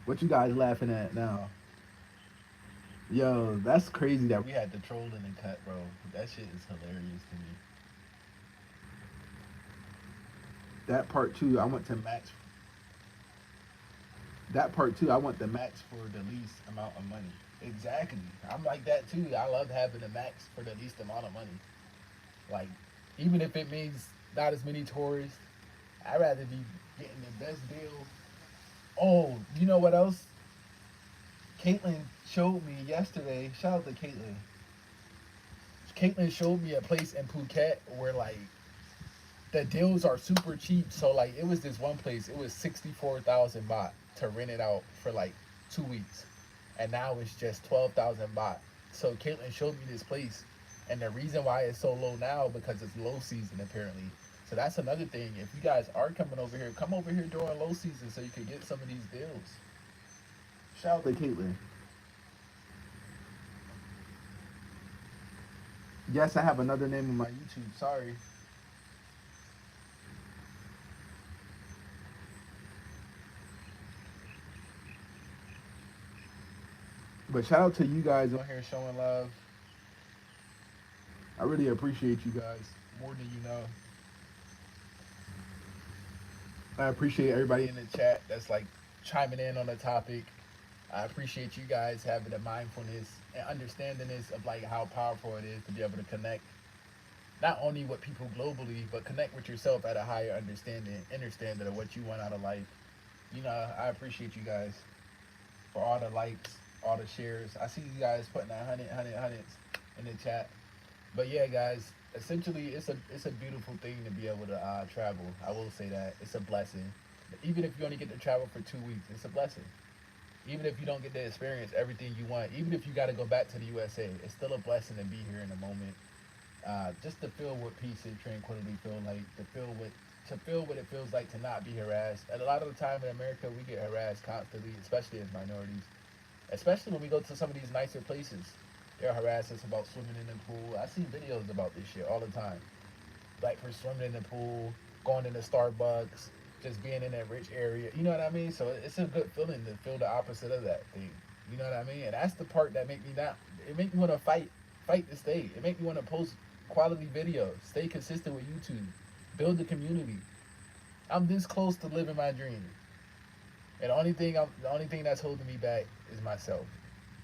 What you guys laughing at now? Yo, that's crazy that we had the trolling and cut, bro. That shit is hilarious to me. That part two, I want to match. That part two, I want the max for the least amount of money. Exactly. I'm like that too. I love having the max for the least amount of money. Like, even if it means not as many tourists, I'd rather be getting the best deal. Oh, you know what else? Caitlin showed me yesterday. Shout out to Caitlin. Caitlin showed me a place in Phuket where like the deals are super cheap. So like it was this one place. It was 64,000 baht to rent it out for like 2 weeks, and now it's just 12,000 baht. So Caitlin showed me this place, and the reason why it's so low now because it's low season apparently. So that's another thing. If you guys are coming over here, come over here during low season so you can get some of these deals. Shout out to Caitlin. Yes, I have another name on my YouTube. Sorry. But shout out to you guys on here showing love. I really appreciate you guys more than you know. I appreciate everybody in the chat that's like chiming in on the topic. I appreciate you guys having the mindfulness and understanding this of like how powerful it is to be able to connect not only with people globally, but connect with yourself at a higher understanding of what you want out of life. You know, I appreciate you guys for all the likes, all the shares. I see you guys putting a hundreds in the chat. But yeah, guys, essentially, it's a beautiful thing to be able to travel. I will say that it's a blessing. Even if you only get to travel for 2 weeks, it's a blessing. Even if you don't get to experience everything you want, even if you got to go back to the USA, it's still a blessing to be here in the moment. Just to feel what peace and tranquility feel like, to feel what it feels like to not be harassed. And a lot of the time in America, we get harassed constantly, especially as minorities. Especially when we go to some of these nicer places, they'll harass us about swimming in the pool. I see videos about this shit all the time. Like for swimming in the pool, going into Starbucks, just being in that rich area. You know what I mean? So it's a good feeling to feel the opposite of that thing. You know what I mean? And that's the part that make me not. It make me want to fight to stay. It make me want to post quality videos, stay consistent with YouTube, build the community. I'm this close to living my dream, and the only thing that's holding me back is myself.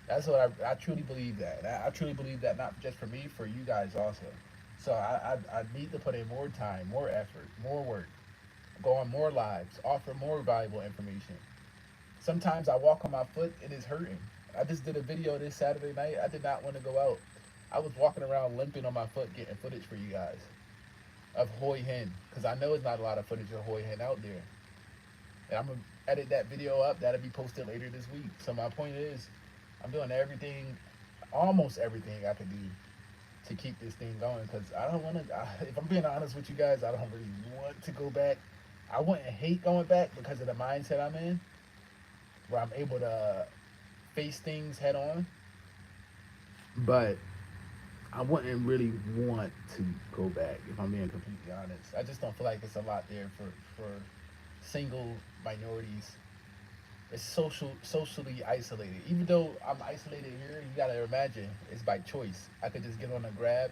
That's what I truly believe that. I truly believe that not just for me, for you guys also. So I need to put in more time, more effort, more work, go on more lives, offer more valuable information. Sometimes I walk on my foot and it's hurting. I just did a video this Saturday night. I did not want to go out. I was walking around limping on my foot getting footage for you guys of Hoi Hin because I know there's not a lot of footage of Hoi Hin out there. And I'm gonna edit that video up. That'll be posted later this week. So my point is, I'm doing everything, almost everything I could do to keep this thing going because I don't want to. If I'm being honest with you guys, I don't really want to go back. I wouldn't hate going back because of the mindset I'm in, where I'm able to face things head on. But I wouldn't really want to go back if I'm being completely honest. I just don't feel like it's a lot there for single minorities. It's socially isolated. Even though I'm isolated here, you gotta imagine it's by choice. I could just get on a grab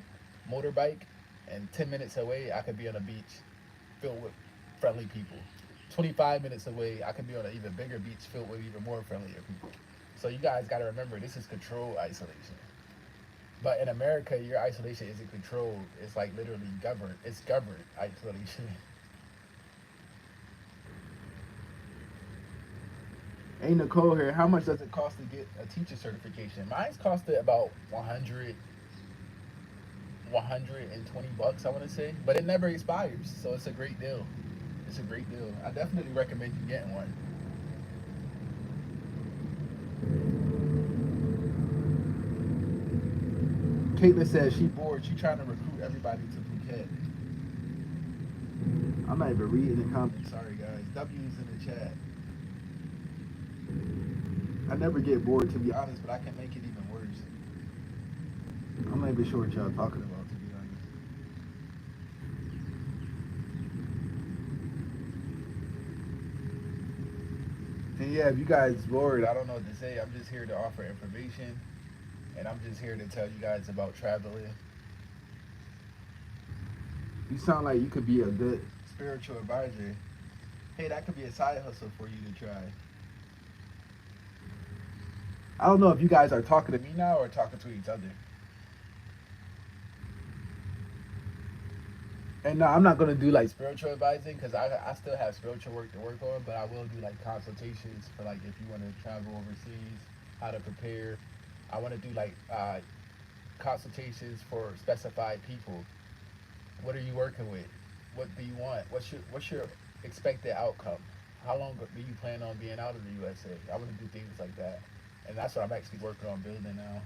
motorbike, and 10 minutes away, I could be on a beach filled with friendly people. 25 minutes away, I could be on an even bigger beach filled with even more friendlier people. So you guys got to remember, this is controlled isolation. But in America, your isolation isn't controlled. It's like literally governed. It's governed isolation. Hey Nicole here. How much does it cost to get a teacher certification? Mine's costed about 120 bucks, I want to say, but it never expires, so it's a great deal. It's a great deal. I definitely recommend you getting one. Caitlin says she bored. She trying to recruit everybody to Phuket. I'm not even reading the comments. Sorry guys. W's in the chat. I never get bored to be honest, but I can make it even worse. I'm not even sure what y'all talking about to be honest. And yeah, if you guys bored, I don't know what to say. I'm just here to offer information, and I'm just here to tell you guys about traveling. You sound like you could be a good spiritual advisor. Hey, that could be a side hustle for you to try. I don't know if you guys are talking to me now or talking to each other. And no, I'm not gonna do like spiritual advising because I still have spiritual work to work on, but I will do like consultations for like if you want to travel overseas, how to prepare. I want to do like consultations for specified people. What are you working with? What do you want? What's your expected outcome? How long do you plan on being out of the USA? I want to do things like that, and that's what I'm actually working on building now.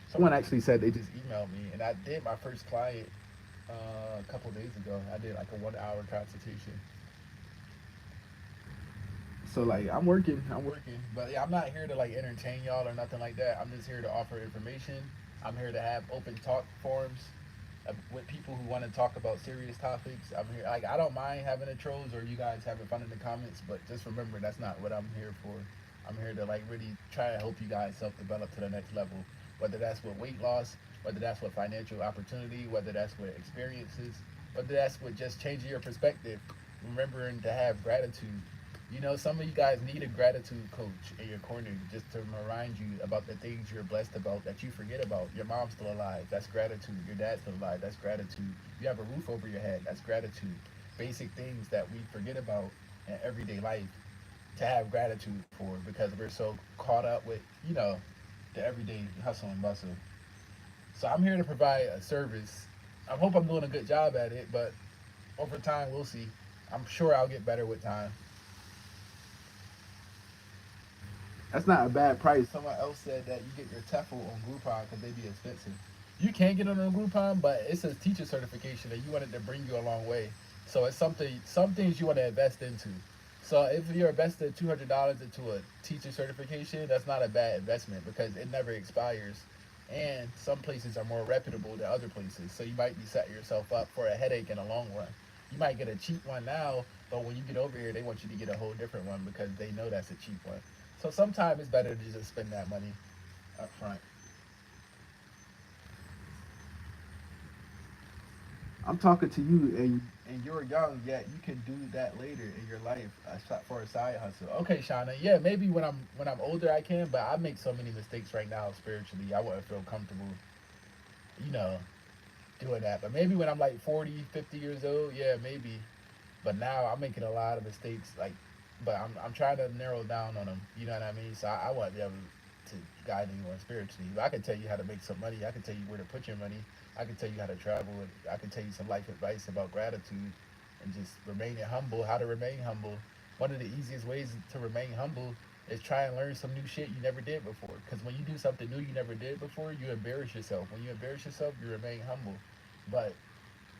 Someone actually said they just emailed me, and I did my first client a couple of days ago. I did like a 1 hour consultation. So like I'm working, but yeah, I'm not here to like entertain y'all or nothing like that. I'm just here to offer information. I'm here to have open talk forums with people who want to talk about serious topics. I'm here like I don't mind having the trolls or you guys having fun in the comments, but just remember that's not what I'm here for. I'm here to like really try to help you guys self develop to the next level. Whether that's with weight loss, whether that's with financial opportunity, whether that's with experiences, whether that's with just changing your perspective, remembering to have gratitude. You know, some of you guys need a gratitude coach in your corner just to remind you about the things you're blessed about that you forget about. Your mom's still alive. That's gratitude. Your dad's still alive. That's gratitude. You have a roof over your head. That's gratitude. Basic things that we forget about in everyday life to have gratitude for because we're so caught up with, the everyday hustle and bustle. So I'm here to provide a service. I hope I'm doing a good job at it, but over time, we'll see. I'm sure I'll get better with time. That's not a bad price. Someone else said that you get your TEFL on Groupon because they be expensive. You can get it on Groupon, but it says teacher certification and you want it to bring you a long way. So it's something, some things you want to invest into. So if you're investing $200 into a teacher certification, that's not a bad investment because it never expires. And some places are more reputable than other places. So you might be setting yourself up for a headache in the long run. You might get a cheap one now, but when you get over here, they want you to get a whole different one because they know that's a cheap one. So sometimes it's better to just spend that money up front. I'm talking to you, and you're young, yet you can do that later in your life for a side hustle. Okay, Shauna, yeah, maybe when I'm older I can, but I make so many mistakes right now spiritually. I wouldn't feel comfortable, you know, doing that. But maybe when I'm like 40, 50 years old, yeah, maybe. But now I'm making a lot of mistakes, like, but I'm trying to narrow down on them. You know what I mean? So I want to be able to guide anyone spiritually. But I can tell you how to make some money. I can tell you where to put your money. I can tell you how to travel. I can tell you some life advice about gratitude and just remaining humble. How to remain humble. One of the easiest ways to remain humble is try and learn some new shit you never did before. Because when you do something new you never did before, you embarrass yourself. When you embarrass yourself, you remain humble. But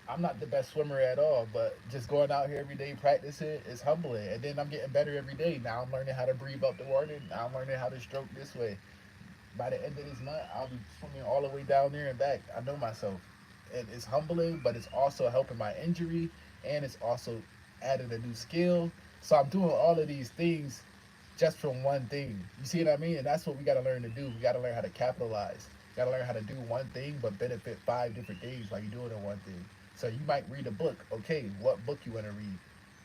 I'm not the best swimmer at all, but just going out here every day practicing is humbling. And then I'm getting better every day. Now I'm learning how to breathe up the water. Now I'm learning how to stroke this way. By the end of this month, I'll be swimming all the way down there and back. I know myself. And it's humbling, but it's also helping my injury, and it's also adding a new skill. So I'm doing all of these things just from one thing. You see what I mean? And that's what we got to learn to do. We got to learn how to capitalize. We got to learn how to do one thing, but benefit five different things while you're doing it one thing. So you might read a book. Okay, what book you want to read?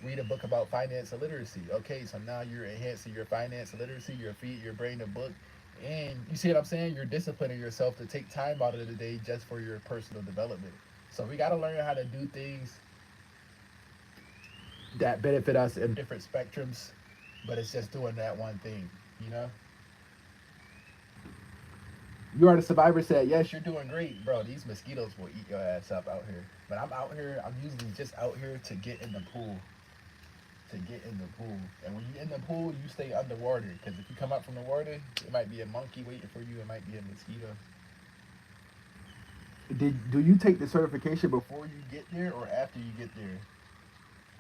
Read a book about finance literacy. Okay, so now you're enhancing your finance literacy. You're feeding your brain a book, and you see what I'm saying. You're disciplining yourself to take time out of the day just for your personal development. So we got to learn how to do things that benefit us in different spectrums, but it's just doing that one thing. You know. You are the survivor said, yes, you're doing great, bro. These mosquitoes will eat your ass up out here. But I'm out here. I'm usually just out here to get in the pool. To get in the pool. And when you're in the pool, you stay underwater. Because if you come up from the water, it might be a monkey waiting for you. It might be a mosquito. Do you take the certification before you get there or after you get there?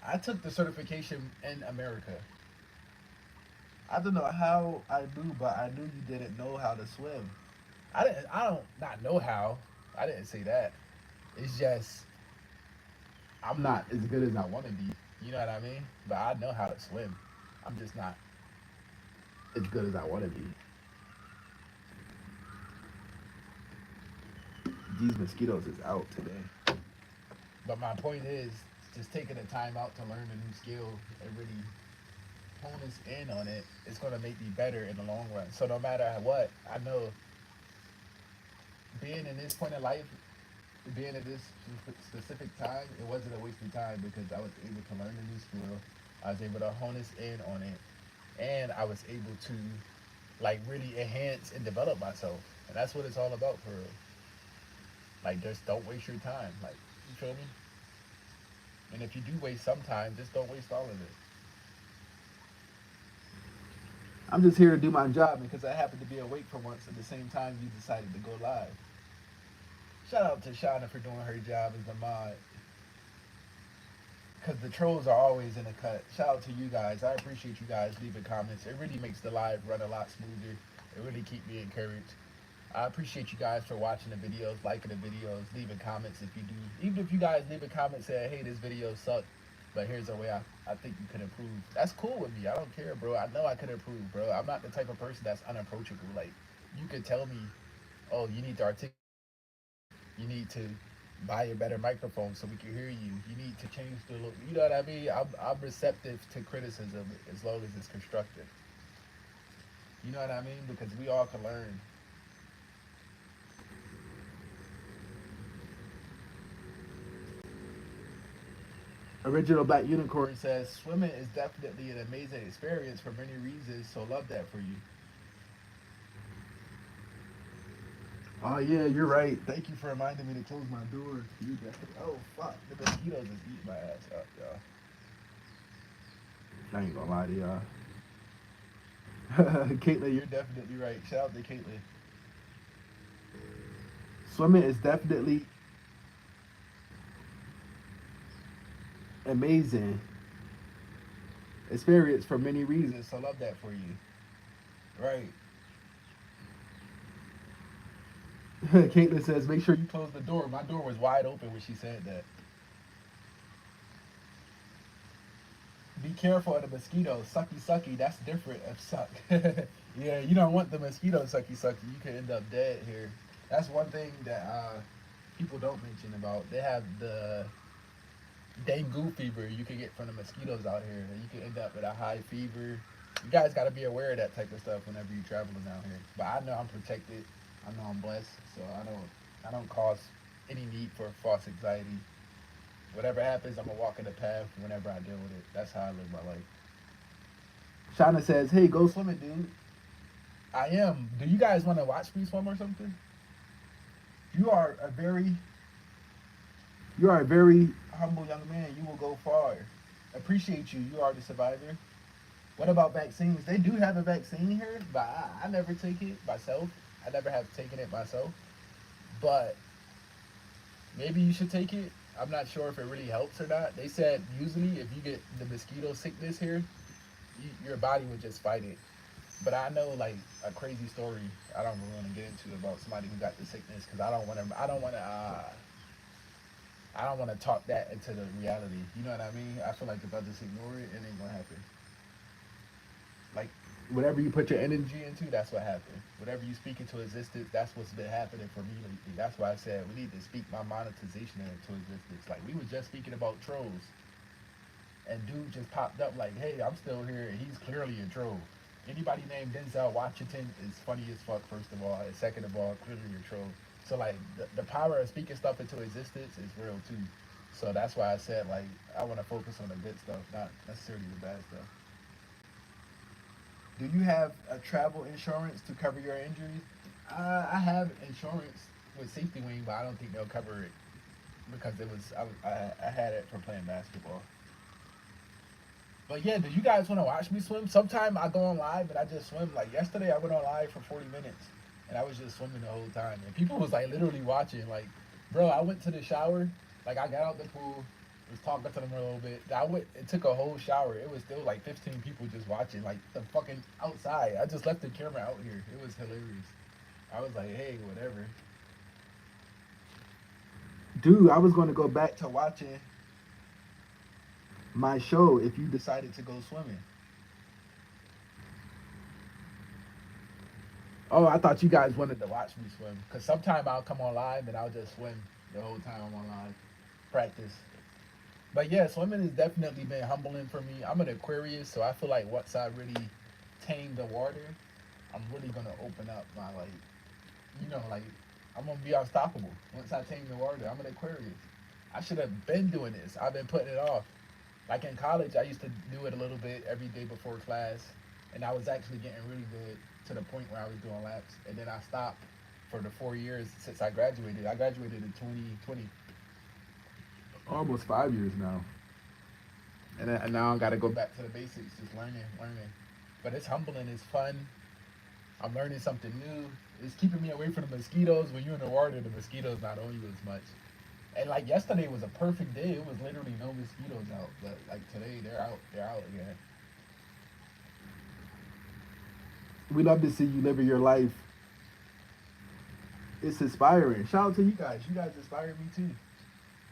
I took the certification in America. I don't know how I knew, but I knew you didn't know how to swim. I didn't. I don't not know how. I didn't say that. It's just I'm not as good as I want to be. You know what I mean? But I know how to swim. I'm just not as good as I want to be. These mosquitoes is out today. But my point is just taking the time out to learn a new skill and really hone us in on it. It's gonna make me better in the long run. So no matter what, I know being in this point in life, being at this specific time, it wasn't a waste of time because I was able to learn a new skill. I was able to hone us in on it, and I was able to like really enhance and develop myself. And that's what it's all about for real. Like just don't waste your time. Like you feel me? And if you do waste some time, just don't waste all of it. I'm just here to do my job because I happen to be awake for once at the same time you decided to go live. Shout out to Shauna for doing her job as the mod. Because the trolls are always in the cut. Shout out to you guys. I appreciate you guys leaving comments. It really makes the live run a lot smoother. It really keeps me encouraged. I appreciate you guys for watching the videos, liking the videos, leaving comments if you do. Even if you guys leave a comment saying, hey, this video sucked, but here's a way I think you could improve. That's cool with me. I don't care, bro. I know I could improve, bro. I'm not the type of person that's unapproachable. Like, you could tell me, oh, you need to articulate better. You need to buy a better microphone so we can hear you. You need to change the look. You know what I mean? I'm receptive to criticism as long as it's constructive. You know what I mean? Because we all can learn. Original Black Unicorn says swimming is definitely an amazing experience for many reasons, so love that for you. Oh yeah, you're right. Thank you for reminding me to close my door. You definitely. Oh fuck, the mosquitoes is eating my ass up, y'all. I ain't gonna lie to y'all. Caitlin, you're definitely right. Shout out to Caitlin. Swimming is definitely amazing experience for many reasons, so love that for you. Right. Caitlin says, make sure you close the door. My door was wide open when she said that. Be careful of the mosquitoes. Sucky sucky, that's different of suck. Yeah, you don't want the mosquito sucky sucky. You could end up dead here. That's one thing that people don't mention about. They have the dengue fever you can get from the mosquitoes out here. You can end up with a high fever. You guys got to be aware of that type of stuff whenever you're traveling out here. But I know I'm protected. I know I'm blessed, so I don't cause any need for false anxiety. Whatever happens, I'm gonna walk in the path whenever I deal with it. That's how I live my life. Shauna says, "Hey, go swimming, dude." I am. Do you guys want to watch me swim or something? You are a very, you are a very humble young man. You will go far. Appreciate you. You are the survivor. What about vaccines? They do have a vaccine here, but I never take it myself. I never have taken it myself. But maybe you should take it. I'm not sure if it really helps or not. They said usually if you get the mosquito sickness here, your body would just fight it. But I know like a crazy story. I don't really want to get into about somebody who got the sickness because I don't want to. I don't want to. I don't want to talk that into the reality. You know what I mean? I feel like if I just ignore it, it ain't gonna happen. Like whatever you put your energy into, that's what happened. Whatever you speak into existence, that's what's been happening for me lately. That's why I said we need to speak my monetization into existence. Like we were just speaking about trolls, and dude just popped up like, "Hey, I'm still here," and he's clearly a troll. Anybody named Denzel Washington is funny as fuck. First of all, and second of all, clearly a troll. So like the power of speaking stuff into existence is real too. So that's why I said like I want to focus on the good stuff, not necessarily the bad stuff. Do you have a travel insurance to cover your injuries? I have insurance with Safety Wing, but I don't think they'll cover it because it was I had it for playing basketball. But yeah, do you guys want to watch me swim? Sometime I go on live and I just swim. Like yesterday, I went on live for 40 minutes and I was just swimming the whole time. And people was like literally watching. Like, bro, I went to the shower. Like I got out the pool, was talking to them a little bit. I went. It took a whole shower. It was still like 15 people just watching. Like the fucking outside. I just left the camera out here. It was hilarious. I was like, hey, whatever. Dude, I was going to go back to watching my show if you decided to go swimming. Oh, I thought you guys wanted to watch me swim. Because sometime I'll come on live and I'll just swim the whole time I'm on live. Practice. But yeah, swimming has definitely been humbling for me. I'm an Aquarius, so I feel like once I really tame the water, I'm really going to open up my, like, like, I'm going to be unstoppable. Once I tame the water, I'm an Aquarius. I should have been doing this. I've been putting it off. Like in college, I used to do it a little bit every day before class, and I was actually getting really good to the point where I was doing laps. And then I stopped for the 4 years since I graduated. I graduated in 2020, almost 5 years now. And now I got to go back to the basics, just learning. But it's humbling, it's fun. I'm learning something new. It's keeping me away from the mosquitoes. When you're in the water, the mosquitoes not on you as much. And like yesterday was a perfect day. It was literally no mosquitoes out. But like today, they're out. They're out again. We love to see you living your life. It's inspiring. Shout out to you guys. You guys inspire me too.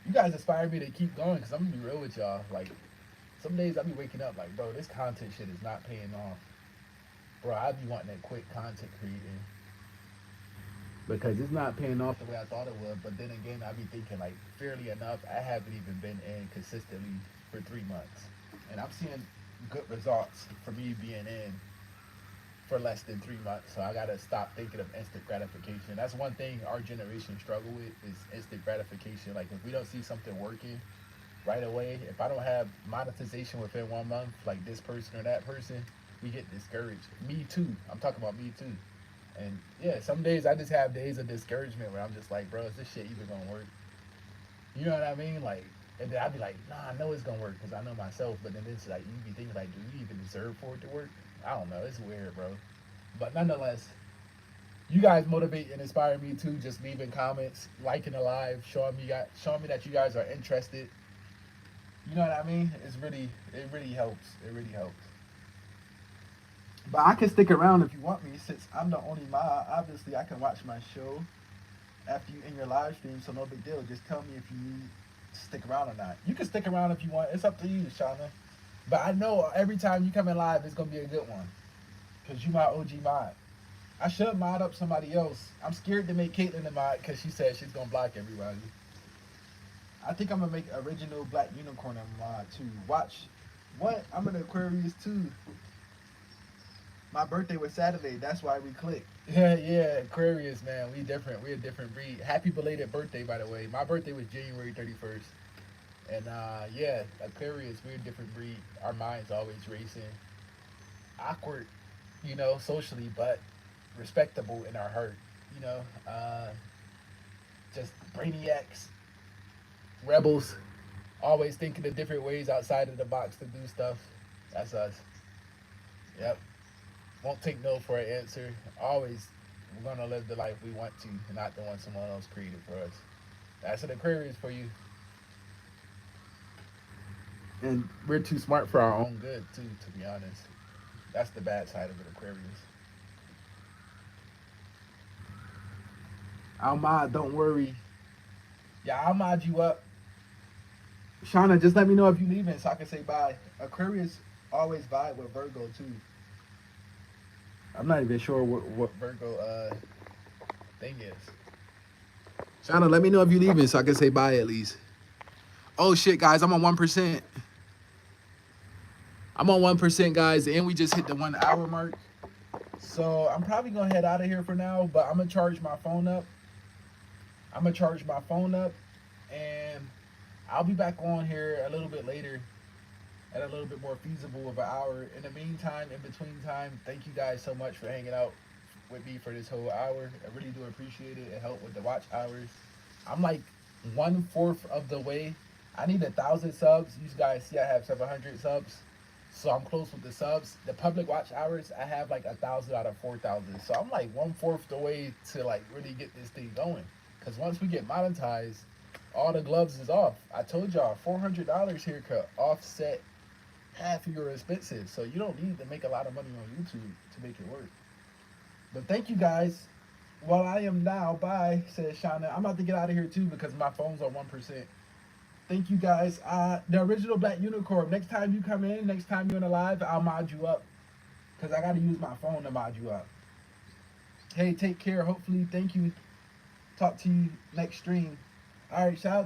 You guys inspire me to keep going because I'm gonna be real with y'all. Like some days I be waking up like, bro, this content shit is not paying off. Bro, I be wanting that quick content creating because it's not paying off the way I thought it would. But then again, I be thinking like, fairly enough, I haven't even been in consistently for 3 months, and I'm seeing good results for me being in for less than 3 months. So I gotta stop thinking of instant gratification. That's one thing our generation struggle with is instant gratification. Like if we don't see something working right away, if I don't have monetization within 1 month, like this person or that person, we get discouraged. Me too. I'm talking about me too. And yeah, some days I just have days of discouragement where I'm just like, bro, is this shit even gonna work? You know what I mean? Like, and then I'd be like, nah, I know it's gonna work because I know myself. But then it's like you be thinking like, do you even deserve for it to work? I don't know. It's weird, bro. But nonetheless, you guys motivate and inspire me too. Just leaving comments, liking the live, showing me that you guys are interested. You know what I mean? It really helps. It really helps. But I can stick around if you want me, since I'm the only mod. Obviously, I can watch my show after you in your live stream, so no big deal. Just tell me if you need to stick around or not. You can stick around if you want. It's up to you, Shauna. But I know every time you come in live, it's gonna be a good one, cause you my OG mod. I should mod up somebody else. I'm scared to make Caitlyn a mod because she said she's gonna block everybody. I think I'm gonna make original Black Unicorn a mod too. Watch, what? I'm an Aquarius too. My birthday was Saturday. That's why we clicked. Yeah, yeah, Aquarius, man. We different. We a different breed. Happy belated birthday, by the way. My birthday was January 31st. And yeah, Aquarius, we're a different breed. Our minds always racing. Awkward, socially, but respectable in our heart. You know, uh, just brainiacs, rebels, always thinking of different ways outside of the box to do stuff. That's us. Yep. Won't take no for an answer. Always, we're gonna live the life we want to, and not the one someone else created for us. That's an Aquarius for you. And we're too smart for our own good too, to be honest. That's the bad side of an Aquarius. I'll mod, don't worry. Yeah, I'll mod you up. Shauna, just let me know if you leaving so I can say bye. Aquarius always vibe with Virgo too. I'm not even sure what Virgo thing is. Shauna, let me know if you leaving so I can say bye at least. Oh shit, guys, I'm on 1%. I'm on 1%, guys, and we just hit the 1 hour mark. So I'm probably gonna head out of here for now, but I'm gonna charge my phone up. I'm gonna charge my phone up, and I'll be back on here a little bit later at a little bit more feasible of an hour. In the meantime, in between time, thank you guys so much for hanging out with me for this whole hour. I really do appreciate it. It helped with the watch hours. I'm like 1/4 of the way. I need 1,000 subs. You guys see, I have 700 subs, so I'm close with the subs. The public watch hours, I have like 1,000 out of 4,000. So I'm like 1/4 the way to like really get this thing going. Cause once we get monetized, all the gloves is off. I told y'all, $400 here could offset half of your expenses. So you don't need to make a lot of money on YouTube to make it work. But thank you guys. Well, I am now. Bye, says Shauna. I'm about to get out of here too because my phone's on 1%. Thank you guys. The original Black Unicorn. Next time you come in, next time you're in a live, I'll mod you up because I got to use my phone to mod you up. Hey, take care. Hopefully, thank you. Talk to you next stream. All right, shout out